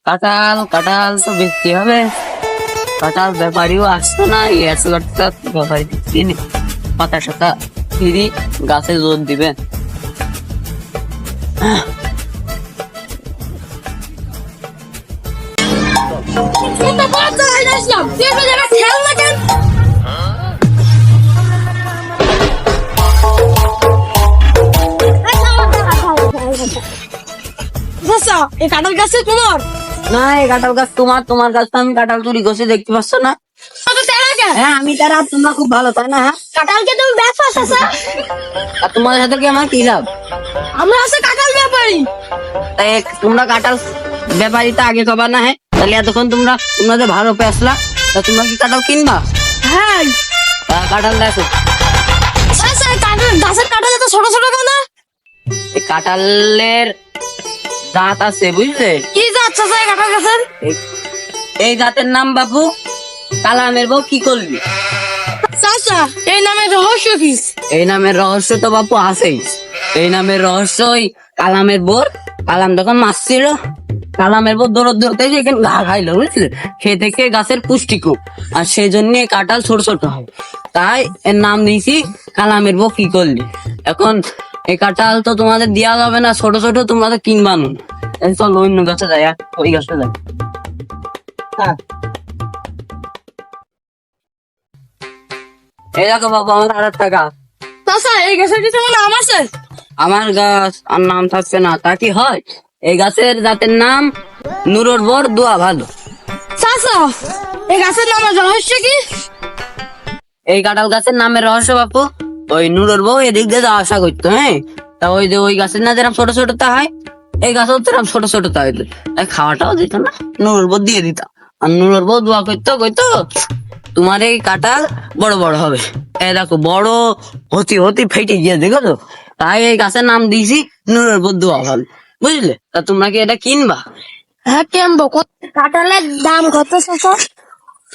কাঁঠাল কাঁঠাল তো বেচতে হবে। কাঁঠাল ব্যাপারীও আসতো না, একশো টাকা ব্যাপারী কিনে পাতা সাতা ফিরি গাছে জোর দিবে। এই কাঁঠাল গাছে তোমার না, এই কাঁঠাল গাছ তোমার, তোমার গাছ তো আমি কাঁঠাল চুরি করছি, দেখতে পাচ্ছ না? হ্যাঁ আমি তারা, তোমরা খুব ভালো তাই না? কাঁঠালকে তুমি ব্যবসা চাচা, আর তোমাদের সাথে কি আমার কি লাভ? আমরা আছে কাঁঠাল ব্যাপারী। তাই তোমরা কাঁঠাল ব্যাপারীটা আগে কবা না? হ্যাঁ তাহলে এতক্ষণ তোমাদের ভালো পেঁচলা, তা তোমরা কি কাঁঠাল কিনবা? হ্যাঁ কাঁঠাল দেখো, চাচা, কাঁঠাল গাছের কাঁঠাল এত ছোট ছোট কেন? এই কাঁঠালের দাঁত আছে বুঝলে? কি জাত চাচা এই কাঁঠাল গাছের? এই জাতের নাম বাপু কালামের বউ কি করবি? চাচা এই নামের রহস্য কি? এই নামের রহস্য তো বাপু আছেই। এই নামের রহস্য ওই কালামের বোর, কালাম যখন মারছিল, কালামের বোর দৌড় দৌড়তে এখানে ঘা খাইলো বুঝলে, সে থেকে গাছের পুষ্টি খুব, আর সেই জন্য কাঁঠাল ছোট ছোট হয়, তাই এর নাম দিয়েছি কালামের বউ কি করলি। এখন এই কাঁঠাল তো তোমাদের দেওয়া যাবে না, ছোট ছোট তোমাদের কিনবানো। চল অন্য গাছে যাই, ওই গাছে যাই। হ্যাঁ এই দেখো বাবা আমার 1,000 টাকা। চাচা এই গাছের কি তোমার নাম আছে? আমার গাছ আর নাম থাকছে না তা কি হয়? এই গাছের জাতের নাম নুরোর বর দোয়া ভালো। চাচা এই গাছের নামের রহস্য কি? এই কাঁঠাল গাছের নামের রহস্য বাপু, ওই নুরোর বউ এদিক দিয়ে যাওয়া আসা করতো। হ্যাঁ তা ওই যে ওই গাছের না যেরকম ছোট ছোট তা হয়, এই গাছও তেরকম ছোট ছোট তা হইতো, তাই খাওয়াটাও দিত না, নুরোর বউ দিয়ে দিত। আর নুরোর বউ দোয়া করতো কইতো তোমার এই কাঁঠাল বড় বড় হবে। এই দেখো বড় হতি হতি ফেটে গিয়ে, দেখো তো, তাই এই গাছের নাম দিয়েছি নুরোর বউ দোয়া ভালো, বুঝলে? তা তোমরা কি এটা কিনবা? হ্যাঁ কিনবো। কাঁঠালের দাম কত চাচা?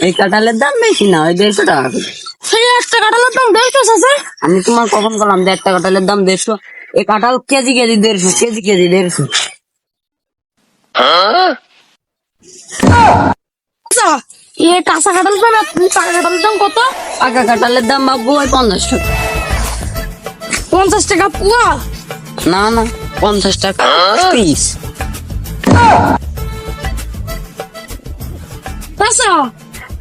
এই কাঁঠালের দাম বেশি না, ওই 150 টাকা করে। সেই একটা কাঁঠালের দাম 150 চাচা? আমি তোমার কখন বললাম যে একটা কাঁঠালের দাম 150? এই কাঁঠাল কেজি কেজি 150, কেজি কেজি 150। চাচা এই কাঁচা কাঁঠাল দাম, পাকা কাঁঠালের দাম কত? পাকা কাঁঠালের দাম বাবু ওই 50 টাকা। 50 টাকা পুয়া? না না, 50 টাকা পিস। চাচা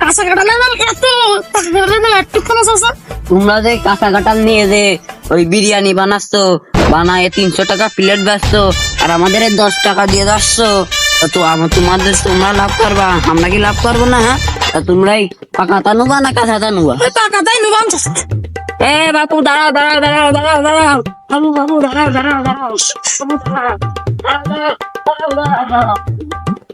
কাঁচা কাঁঠালের দাম এত, পাকা কাঁঠালের দাম একটু কেন চাচা? তোমরা যে কাঁচা কাঁঠাল নিয়ে যে ওই বিরিয়ানি বানাচ্ছো, বানায় 300 টাকা প্লেট বেচছো, আর আমাদের 10 টাকা দিয়ে যাচ্ছ, তো তোমরা লাভ করবা, আমরা কি লাভ করবো না? হ্যাঁ তা তোমরাই পাকাতা নুবা না কাঁচাতা নুবা? ওই পাকাটাই নিবাম চাচা। এ বাপু দাঁড়াও দাঁড়াও দাঁড়াও দাঁড়াও দাঁড়াও, বাবু বাবু দাঁড়াও দাঁড়াও দাঁড়াও, বাবু দাঁড়াও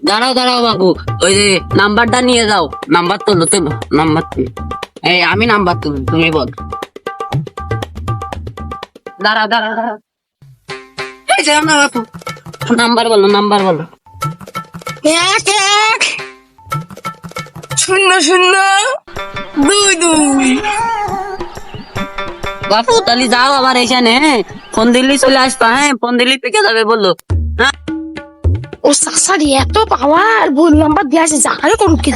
দাঁড়াও দাঁড়াও বাবু, ওই যে নাম্বারটা নিয়ে যাও, নাম্বার তোলো তোলো, নাম্বার তুলো। এই আমি নাম্বার তুলি, তুমি বল। দাঁড়াও দাঁড়াও দাঁড়াও, এই যে আমরা বাপু, নাম্বার বলো, নাম্বার বলো। 1 1 0 0 2 2। বাপু তাহলে যাও আবার এখানে, ফোন দিল্লি চলে আসবা। হ্যাঁ ফোন দিল্লি পেকে যাবে বললো। হ্যাঁ ও চাচার এত পাওয়ার, ভুল নাম্বার দিয়ে আসে, জাগারে করুক কি?